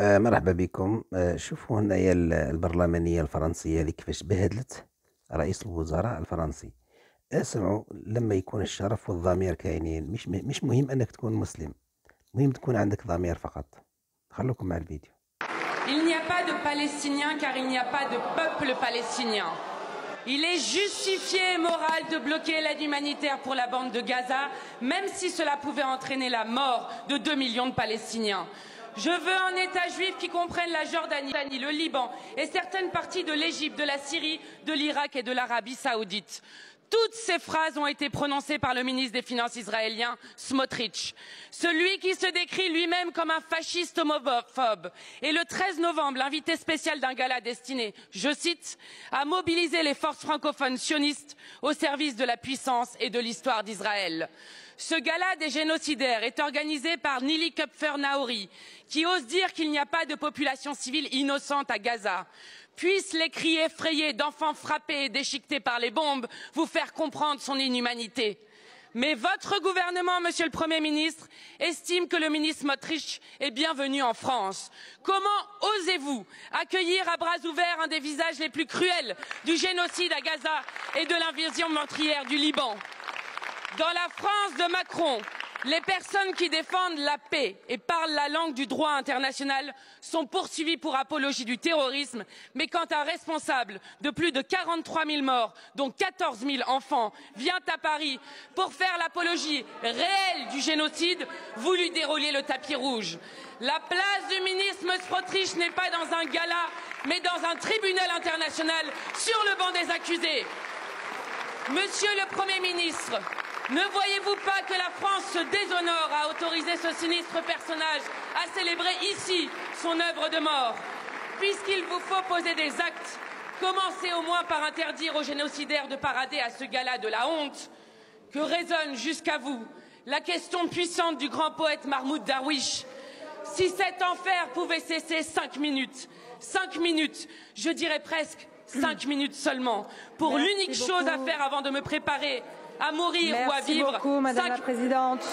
مرحبا بكم. شوفوا هنايا البرلمانية الفرنسية اللي كيفاش بهدلت رئيس الوزراء الفرنسي. اسمعوا، لما يكون الشرف والضمير كاينين، مش مهم انك تكون مسلم، مهم تكون عندك ضمير فقط. خلوكم مع الفيديو. Il n'y a pas de Palestiniens car il n'y a pas de peuple palestinien. Il est justifié et moral de bloquer l'aide humanitaire pour la bande de Gaza, même si cela pouvait entraîner la mort de 2 millions de Palestiniens. Je veux un État juif qui comprenne la Jordanie, le Liban et certaines parties de l'Égypte, de la Syrie, de l'Irak et de l'Arabie saoudite. Toutes ces phrases ont été prononcées par le ministre des Finances israélien, Smotrich. Celui qui se décrit lui-même comme un fasciste homophobe. Et le 13 novembre, l'invité spécial d'un gala destiné, je cite, à mobiliser les forces francophones sionistes au service de la puissance et de l'histoire d'Israël. Ce gala des génocidaires est organisé par Nili Kupfer-Naori, qui ose dire qu'il n'y a pas de population civile innocente à Gaza. Puissent les cris effrayés d'enfants frappés et déchiquetés par les bombes vous faire comprendre son inhumanité. Mais votre gouvernement, Monsieur le Premier ministre, estime que le ministre Smotrich est bienvenu en France. Comment osez-vous accueillir à bras ouverts un des visages les plus cruels du génocide à Gaza et de l'invasion meurtrière du Liban? Dans la France de Macron, les personnes qui défendent la paix et parlent la langue du droit international sont poursuivies pour apologie du terrorisme, mais quand un responsable de plus de 43 000 morts, dont 14 000 enfants, vient à Paris pour faire l'apologie réelle du génocide, vous lui déroulez le tapis rouge. La place du ministre Smotrich n'est pas dans un gala, mais dans un tribunal international sur le banc des accusés. Monsieur le Premier ministre, ne voyez-vous pas que la France se déshonore à autoriser ce sinistre personnage à célébrer ici son œuvre de mort? Puisqu'il vous faut poser des actes, commencez au moins par interdire aux génocidaires de parader à ce gala de la honte. Que résonne jusqu'à vous la question puissante du grand poète Mahmoud Darwish. Si cet enfer pouvait cesser 5 minutes, je dirais presque 5 minutes seulement, pour l'unique chose à faire avant de me préparer à mourir ou à vivre. Merci beaucoup, Madame la Présidente.